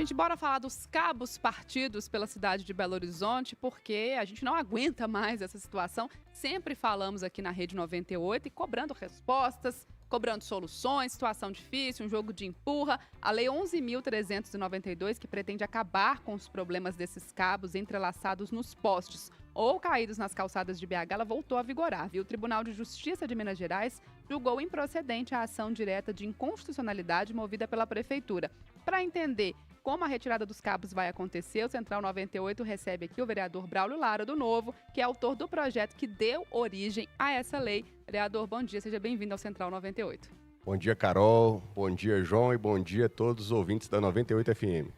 Gente, bora falar dos cabos partidos pela cidade de Belo Horizonte, porque a gente não aguenta mais essa situação. Sempre falamos aqui na Rede 98 e cobrando respostas, cobrando soluções, situação difícil, um jogo de empurra. A Lei 11.392, que pretende acabar com os problemas desses cabos entrelaçados nos postes ou caídos nas calçadas de BH, ela voltou a vigorar, viu? O Tribunal de Justiça de Minas Gerais julgou improcedente a ação direta de inconstitucionalidade movida pela Prefeitura. Para entender como a retirada dos cabos vai acontecer, o Central 98 recebe aqui o vereador Braulio Lara, do Novo, que é autor do projeto que deu origem a essa lei. Vereador, bom dia, seja bem-vindo ao Central 98. Bom dia, Carol, bom dia, João, e bom dia a todos os ouvintes da 98 FM.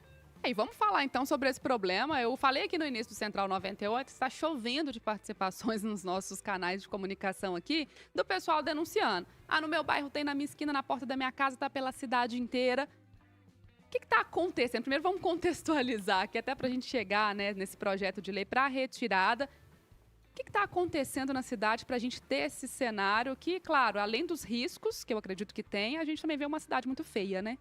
E vamos falar então sobre esse problema. Eu falei aqui no início do Central 98, está chovendo de participações nos nossos canais de comunicação aqui, do pessoal denunciando. No meu bairro tem, na minha esquina, na porta da minha casa, está pela cidade inteira. O que está acontecendo? Primeiro vamos contextualizar aqui, até para a gente chegar, né, nesse projeto de lei para a retirada. O que está acontecendo na cidade para a gente ter esse cenário que, claro, além dos riscos, que eu acredito que tem, a gente também vê uma cidade muito feia, né?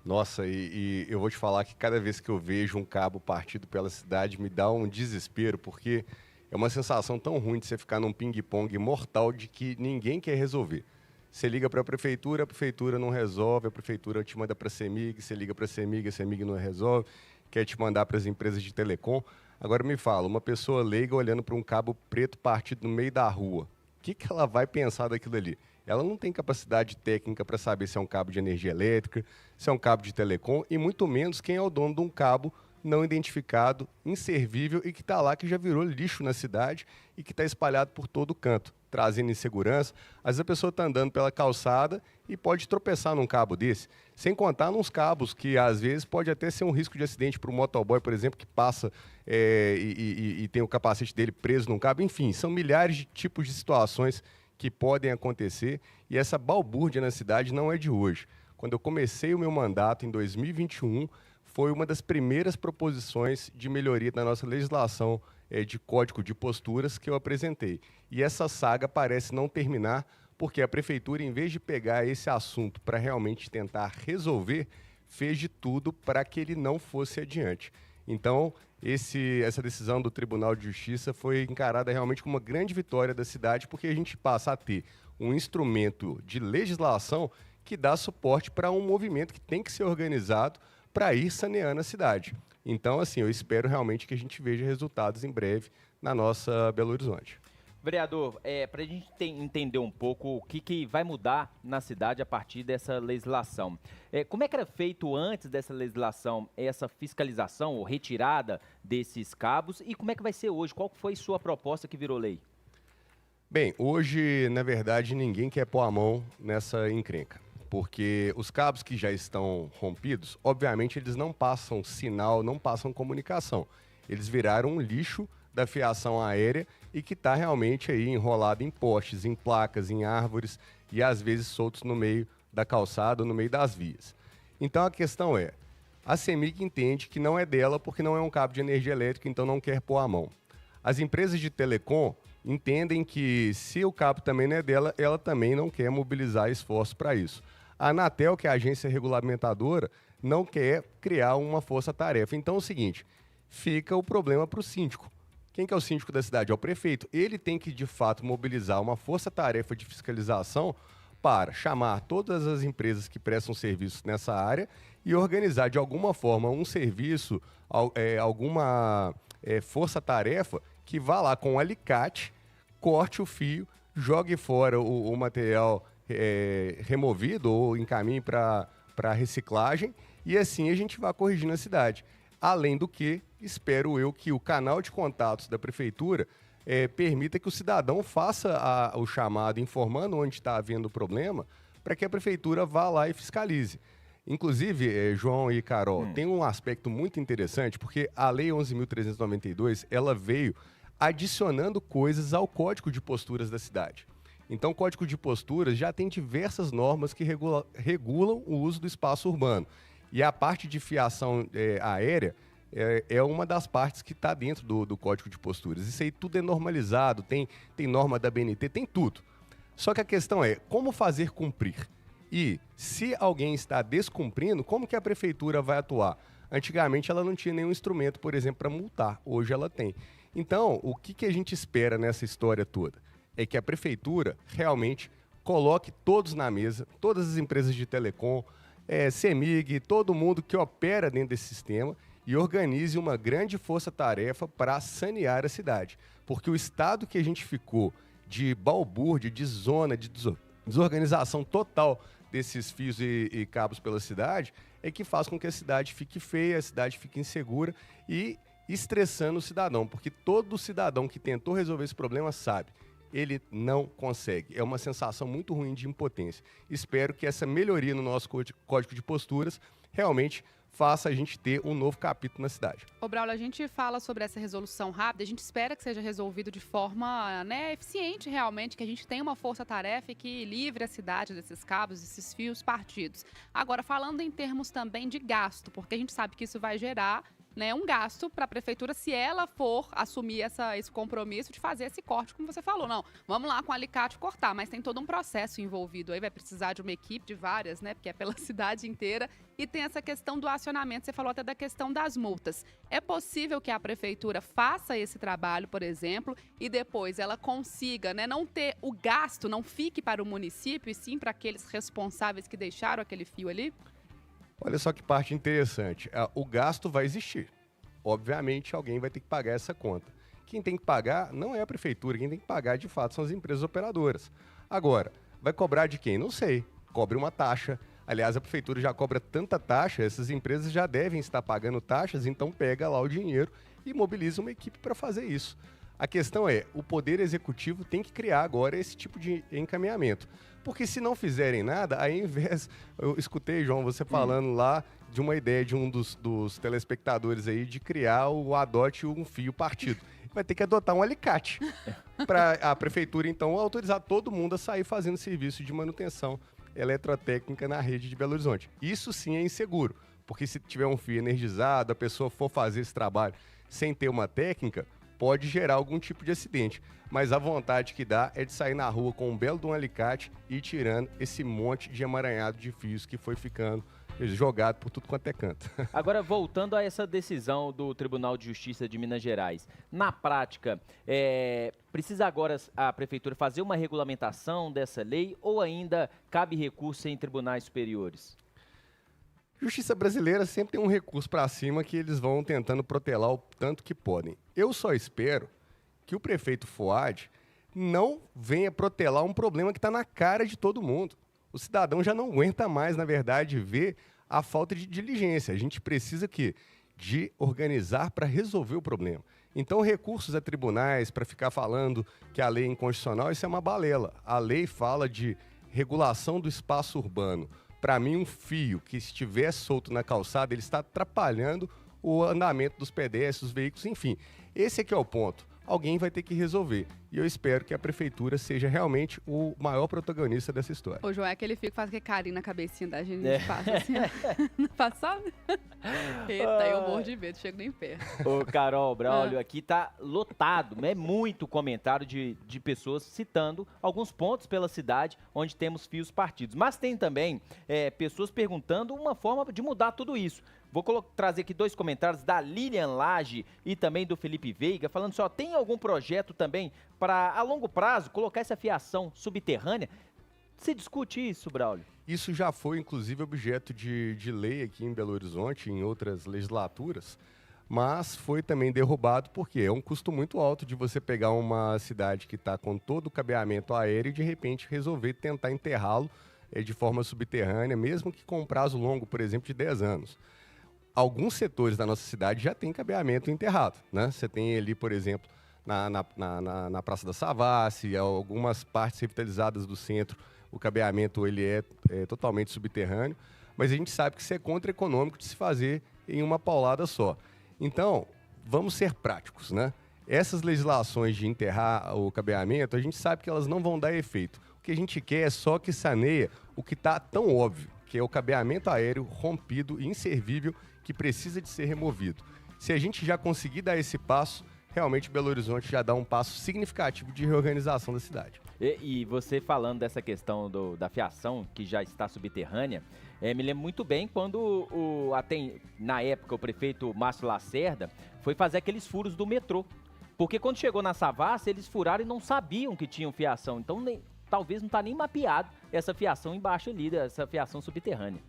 Nossa, e eu vou te falar que cada vez que eu vejo um cabo partido pela cidade me dá um desespero, porque é uma sensação tão ruim de você ficar num ping-pong mortal de que ninguém quer resolver. Você liga para a prefeitura não resolve, a prefeitura te manda para a CEMIG, você liga para a CEMIG não resolve, quer te mandar para as empresas de telecom. Agora me fala, uma pessoa leiga olhando para um cabo preto partido no meio da rua, o que ela vai pensar daquilo ali? Ela não tem capacidade técnica para saber se é um cabo de energia elétrica, se é um cabo de telecom, e muito menos quem é o dono de um cabo não identificado, inservível e que está lá, que já virou lixo na cidade e que está espalhado por todo canto, trazendo insegurança. Às vezes a pessoa está andando pela calçada e pode tropeçar num cabo desse, sem contar nos cabos que às vezes pode até ser um risco de acidente para o motoboy, por exemplo, que passa e tem o capacete dele preso num cabo. Enfim, são milhares de tipos de situações que podem acontecer, e essa balbúrdia na cidade não é de hoje. Quando eu comecei o meu mandato em 2021, foi uma das primeiras proposições de melhoria da nossa legislação de código de posturas que eu apresentei. E essa saga parece não terminar, porque a prefeitura, em vez de pegar esse assunto para realmente tentar resolver, fez de tudo para que ele não fosse adiante. Então, essa decisão do Tribunal de Justiça foi encarada realmente como uma grande vitória da cidade, porque a gente passa a ter um instrumento de legislação que dá suporte para um movimento que tem que ser organizado para ir saneando a cidade. Então, assim, eu espero realmente que a gente veja resultados em breve na nossa Belo Horizonte. Vereador, para a gente entender um pouco o que vai mudar na cidade a partir dessa legislação. Como é que era feito antes dessa legislação essa fiscalização ou retirada desses cabos, e como é que vai ser hoje? Qual foi sua proposta que virou lei? Bem, hoje, na verdade, ninguém quer pôr a mão nessa encrenca, porque os cabos que já estão rompidos, obviamente, eles não passam sinal, não passam comunicação. Eles viraram um lixo da fiação aérea e que está realmente aí enrolado em postes, em placas, em árvores e às vezes soltos no meio da calçada ou no meio das vias. Então a questão é, a CEMIG entende que não é dela porque não é um cabo de energia elétrica, então não quer pôr a mão. As empresas de telecom entendem que se o cabo também não é dela, ela também não quer mobilizar esforços para isso. A Anatel, que é a agência regulamentadora, não quer criar uma força-tarefa. Então é o seguinte, fica o problema para o síndico. Quem que é o síndico da cidade? É o prefeito. Ele tem que, de fato, mobilizar uma força-tarefa de fiscalização para chamar todas as empresas que prestam serviços nessa área e organizar, de alguma forma, um serviço, alguma força-tarefa que vá lá com um alicate, corte o fio, jogue fora o material removido ou encaminhe para reciclagem, e assim a gente vai corrigindo a cidade. Além do que, espero eu que o canal de contatos da prefeitura permita que o cidadão faça o chamado informando onde está havendo o problema, para que a prefeitura vá lá e fiscalize. Inclusive, João e Carol, tem um aspecto muito interessante, porque a Lei 11.392, ela veio adicionando coisas ao Código de Posturas da cidade. Então, o Código de Posturas já tem diversas normas que regulam o uso do espaço urbano. E a parte de fiação aérea é uma das partes que está dentro do Código de Posturas. Isso aí tudo é normalizado, tem norma da BNT, tem tudo. Só que a questão é como fazer cumprir. E se alguém está descumprindo, como que a prefeitura vai atuar? Antigamente ela não tinha nenhum instrumento, por exemplo, para multar. Hoje ela tem. Então, o que a gente espera nessa história toda? É que a prefeitura realmente coloque todos na mesa, todas as empresas de telecom, CEMIG, todo mundo que opera dentro desse sistema e organize uma grande força-tarefa para sanear a cidade. Porque o estado que a gente ficou de balbúrdia, de zona, de desorganização total desses fios e cabos pela cidade é que faz com que a cidade fique feia, a cidade fique insegura e estressando o cidadão. Porque todo cidadão que tentou resolver esse problema sabe, ele não consegue. É uma sensação muito ruim de impotência. Espero que essa melhoria no nosso código de posturas realmente faça a gente ter um novo capítulo na cidade. Ô, Braulio, a gente fala sobre essa resolução rápida, a gente espera que seja resolvido de forma eficiente realmente, que a gente tenha uma força-tarefa e que livre a cidade desses cabos, desses fios partidos. Agora, falando em termos também de gasto, porque a gente sabe que isso vai gerar um gasto para a prefeitura se ela for assumir esse compromisso de fazer esse corte, como você falou. Não, vamos lá com o alicate cortar, mas tem todo um processo envolvido aí, vai precisar de uma equipe de várias, porque é pela cidade inteira, e tem essa questão do acionamento, você falou até da questão das multas. É possível que a prefeitura faça esse trabalho, por exemplo, e depois ela consiga não ter o gasto, não fique para o município, e sim para aqueles responsáveis que deixaram aquele fio ali? Olha só que parte interessante. O gasto vai existir. Obviamente, alguém vai ter que pagar essa conta. Quem tem que pagar não é a prefeitura, quem tem que pagar, de fato, são as empresas operadoras. Agora, vai cobrar de quem? Não sei. Cobre uma taxa. Aliás, a prefeitura já cobra tanta taxa, essas empresas já devem estar pagando taxas, então pega lá o dinheiro e mobiliza uma equipe para fazer isso. A questão é, o Poder Executivo tem que criar agora esse tipo de encaminhamento. Porque se não fizerem nada, aí ao invés... Eu escutei, João, você falando lá de uma ideia de um dos telespectadores aí de criar o adote um fio partido. Vai ter que adotar um alicate para a prefeitura, então, autorizar todo mundo a sair fazendo serviço de manutenção eletrotécnica na rede de Belo Horizonte. Isso sim é inseguro, porque se tiver um fio energizado, a pessoa for fazer esse trabalho sem ter uma técnica, pode gerar algum tipo de acidente. Mas a vontade que dá é de sair na rua com um belo de um alicate e ir tirando esse monte de emaranhado de fios que foi ficando jogado por tudo quanto é canto. Agora, voltando a essa decisão do Tribunal de Justiça de Minas Gerais, na prática, precisa agora a Prefeitura fazer uma regulamentação dessa lei ou ainda cabe recurso em tribunais superiores? Justiça brasileira sempre tem um recurso para cima que eles vão tentando protelar o tanto que podem. Eu só espero que o prefeito Fuad não venha protelar um problema que está na cara de todo mundo. O cidadão já não aguenta mais, na verdade, ver a falta de diligência. A gente precisa de organizar para resolver o problema. Então, recursos a tribunais para ficar falando que a lei é inconstitucional, isso é uma balela. A lei fala de regulação do espaço urbano. Para mim, um fio que estiver solto na calçada, ele está atrapalhando o andamento dos pedestres, dos veículos, enfim. Esse aqui é o ponto. Alguém vai ter que resolver. E eu espero que a prefeitura seja realmente o maior protagonista dessa história. Ô, João, é aquele fico que faz carinho na cabecinha da gente. Passa assim, não passa, sabe? Eita, eu morro de medo, chego nem perto. Ô, Carol, Braulio, aqui tá lotado, é muito comentário de pessoas citando alguns pontos pela cidade onde temos fios partidos. Mas tem também pessoas perguntando uma forma de mudar tudo isso. Vou trazer aqui 2 comentários da Lilian Lage e também do Felipe Veiga, falando só, tem algum projeto também para, a longo prazo, colocar essa fiação subterrânea? Se discute isso, Braulio? Isso já foi, inclusive, objeto de lei aqui em Belo Horizonte, em outras legislaturas, mas foi também derrubado porque é um custo muito alto de você pegar uma cidade que está com todo o cabeamento aéreo e, de repente, resolver tentar enterrá-lo de forma subterrânea, mesmo que com um prazo longo, por exemplo, de 10 anos. Alguns setores da nossa cidade já tem cabeamento enterrado, né? Você tem ali, por exemplo, na Praça da Savassi, algumas partes revitalizadas do centro, o cabeamento ele é totalmente subterrâneo, mas a gente sabe que isso é contra-econômico de se fazer em uma paulada só. Então, vamos ser práticos, né? Essas legislações de enterrar o cabeamento, a gente sabe que elas não vão dar efeito. O que a gente quer é só que saneia o que está tão óbvio, que é o cabeamento aéreo rompido e inservível que precisa de ser removido. Se a gente já conseguir dar esse passo, realmente Belo Horizonte já dá um passo significativo de reorganização da cidade. E você falando dessa questão da fiação, que já está subterrânea, me lembro muito bem quando, na época, o prefeito Márcio Lacerda foi fazer aqueles furos do metrô. Porque quando chegou na Savassi, eles furaram e não sabiam que tinham fiação. Então, talvez não está nem mapeado essa fiação embaixo ali, essa fiação subterrânea.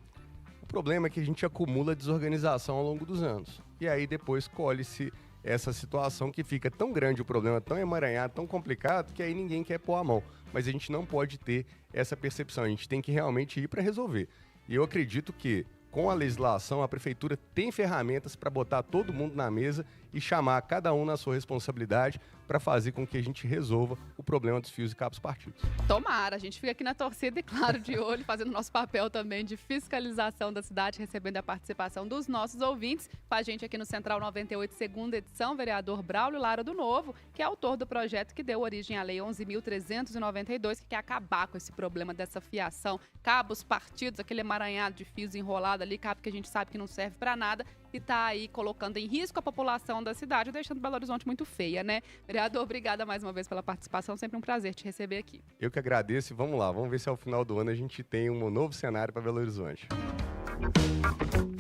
O problema é que a gente acumula desorganização ao longo dos anos. E aí depois colhe-se essa situação que fica tão grande, o problema tão emaranhado, tão complicado, que aí ninguém quer pôr a mão. Mas a gente não pode ter essa percepção, a gente tem que realmente ir para resolver. E eu acredito que, com a legislação, a prefeitura tem ferramentas para botar todo mundo na mesa e chamar cada um na sua responsabilidade para fazer com que a gente resolva o problema dos fios e cabos partidos. Tomara, a gente fica aqui na torcida e, claro, de olho, fazendo nosso papel também de fiscalização da cidade, recebendo a participação dos nossos ouvintes. Com a gente aqui no Central 98, segunda edição, vereador Braulio Lara do Novo, que é autor do projeto que deu origem à Lei 11.392, que quer acabar com esse problema dessa fiação, cabos partidos, aquele emaranhado de fios enrolado ali, cabo que a gente sabe que não serve para nada e está aí colocando em risco a população da cidade, deixando Belo Horizonte muito feia, né? Vereador, obrigada mais uma vez pela participação, sempre um prazer te receber aqui. Eu que agradeço e vamos lá, vamos ver se ao final do ano a gente tem um novo cenário para Belo Horizonte.